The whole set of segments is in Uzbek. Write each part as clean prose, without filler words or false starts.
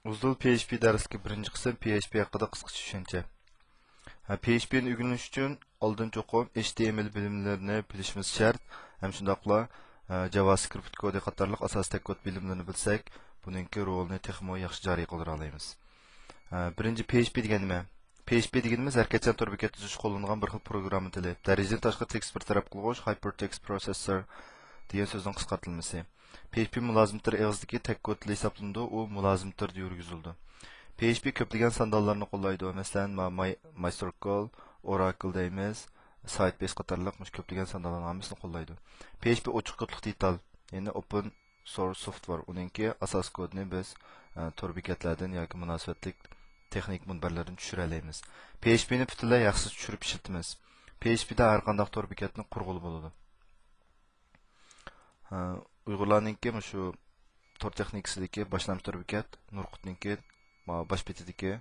Uzul PHP dersligi birinchi qism PHP haqida qisqacha tushuncha. PHP'ni o'rganish uchun oldin cho'qim HTML bilimlarini bilishimiz shart. Ham shundaqla JavaScript kodi qatorliq asosiy kod bilimlarini bilsak, buningki rolni texmo yaxshi joriy qildira olamiz. Birinchi PHP degan nima? PHP deganimiz harakatchan tor bekat tuzish qo'llanilgan bir xil programma tili. Darajadan tashqi tekst bir taraf qilg'uch Hypertext Processor degan so'zning qisqartılması. PHP mulazimtir eg'izdagi tek kod tili hisoblanadi, u mulazimtir deb yurgizildi. PHP ko'plagan sandallarni qo'llaydi. Masalan, MySQL, Oracle deymiz, Sitebase qatorliq ko'plagan sandallarni hammasini qo'llaydi. PHP ochiq kodli detal, ya'ni open source software. Uningki asos kodni biz tor bekatlardan yoki munosabatli texnik munbarlardan tushira olamiz. PHPni butunlay yaxshi tushirib ishlatamiz. PHPda har qanday tor bekatni qurg'ili bo'ladi. Uyg'urlarninki shu tor texnikasidagi boshlang'ich tor bekat, Nurqutninki baş betidagi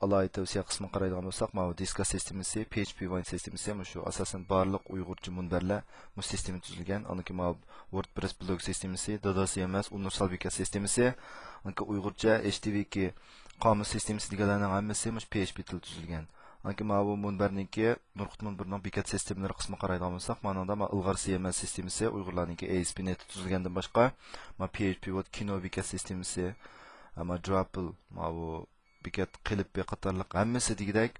alayı tavsiya qismini qaraydigan bo'lsak, diska sistemasi, PHP Wine sistemasi shu asosan barliq Uyg'urcha munbarlar bu sistema tuzilgan. Aniki WordPress blog sistemasi, dadasi emas, universal bekat sistemasi, aniki Uyg'urcha HTTP qomus sistemasi deganlarning hammasi PHP til tuzilgan. Anki bu munbarniki Nurqut munbarining bekat sistemalari qismini qaraydigan bo'lsak, manada Ilg'or CMS sistemasi, Uyg'urlarniki ASP.NET tuzilgandan boshqa, PHP Kino bekat sistemasi, Drupal, bu bekat qilib qatorliq hammasi degidek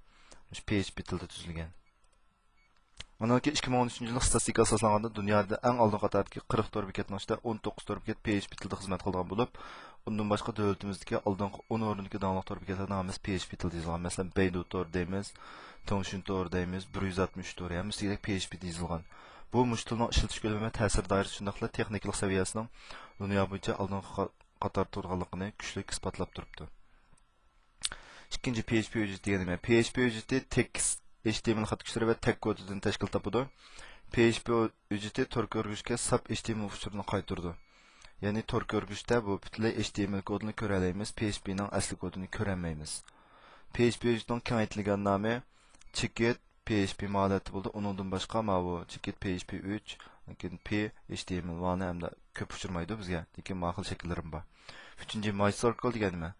PHP tilda tuzilgan. Manaki 2013 yil statistika asoslanganda dunyoda eng oldin qatordagi 40 tor bekatning ichida 19 tor bekat PHP tilda xizmat qilgan bo'lib, undan boshqa davlatimizdagi oldingi 10 o'rindagi davlat tor bekatlarning hammasi PHP tilda yozilgan. Masalan, Baidu tor deymiz, Tongshin tor deymiz, 160 tor hammasi PHP da yozilgan. Bu mushtilning ishlatish ko'lami va ta'sir doirasi shundaqla texnik saviyasining dunyo bo'yicha oldingi qator turganligini kuchli isbotlab turibdi. Ikkinchi PHP hujjati degani nima? PHP hujjati tekst HTML xat kuchlari va tag kodidan tashkil topadi. PHP hujjati tor ko'rgishga sub HTML uchurini qaytardi. Ya'ni tor ko'rgishda bu butunlay HTML kodini ko'ra olamiz, PHP ning asli kodini ko'ra olmaymiz. PHP hujjatining kengaytirilgan nomi Chicket PHP molati bo'ldi. Uningdan boshqa bu Chicket PHP 3, lekin PHTML vani hamda ko'p uchirmaydi bizga, lekin ma'qul shakllari bor. Uchinchi MySQL degani nima?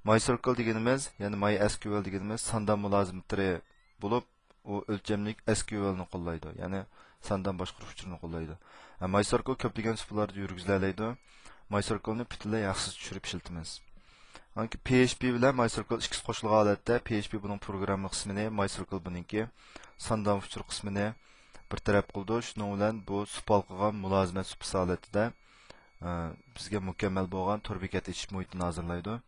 MySQL deganimiz, ya'ni MySQL deganimiz sandan mulozimlari bo'lib, u o'lchamlik SQL ni qo'llaydi, ya'ni sandan boshqaruv uchurini qo'llaydi. MySQL ko'plagan usullarda yurgiziladi. MySQL ni butunlay yaxshi tushirib ishlatamiz. Anki PHP bilan MySQL ikkisi qo'shilgan holatda PHP buning programma qismini, MySQL buningki sandan uchur qismini bir taraf qildi. Shuning bilan bu supal qilgan mulozimat supasi holatida bizga mukammal bo'lgan tor bekat ichish muhitini hozirlaydi.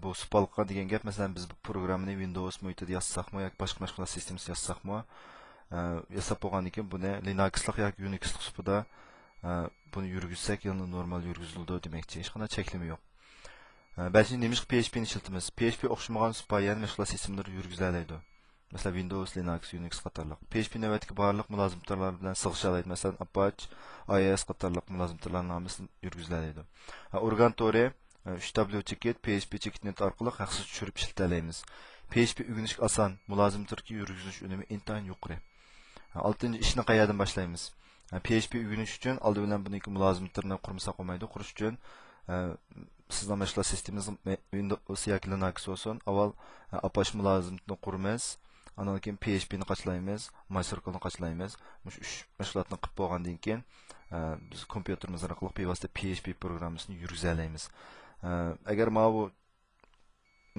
Bu supalqa degan gap, masalan biz bu programmani Windows muhitida yozsaqmi yoki boshqa sistemada yozsaqmi, yasab bo'lgandan keyin buni Linux'lik yoki Unix'lik supida buni yurgizsak, yana normal yurgiziladi demakchi. Hech qanday cheklama yo'q. Balki nimish PHP ni ishlatamiz. PHP o'xshamagan supa, ya'ni boshqa sistemlar yurgiziladi. Masalan Windows, Linux, Unix qatorliq. PHP navbatdagi barliq mulozimlarlar bilan sig'isha oladi. Masalan Apache, IIS qatorliq mulozimlarning hammasini yurgiziladi. Organ Tori 3W Chicket, PHP Chicket.net orqali yaxshi tushirib ishlata PHP o'rganish oson, mulozimlarga yurgizish unumi intayin yuqori. 6-chi ishni qayerdan boshlaymiz? PHP o'rganish uchun oldi bilan buniki mulozimlarni qurmasak bo'lmaydi. Qurish uchun sizning mashg'ulot sistemangiz Windows yoki Linux bo'lsin, avval Apache mulozimni quramiz. Andan keyin PHP ni qachlaymiz, MySQL ni qachlaymiz. Mush 3 mashg'ulotni qilib bo'lgandan keyin biz kompyuterimiz orqali bevosita PHP programmasini yurgiza olamiz. Agar bu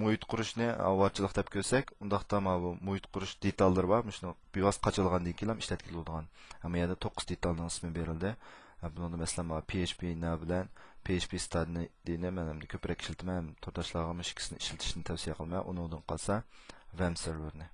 muhit qurishni avvalchilik deb ko'rsak, undaqda bu muhit qurish detallari bor. Shuni bevosita qachilgandan keyin ham ishlatkili bo'lgan. Hamma yerda 9 detalning ismi berildi. Bunda masalan PHP na bilan PHP stadni deyni men ham ko'proq ishlatmayman. Turdashlarga mushkisini ishlatishni tavsiya qilmayman. Undan qolsa VM serverni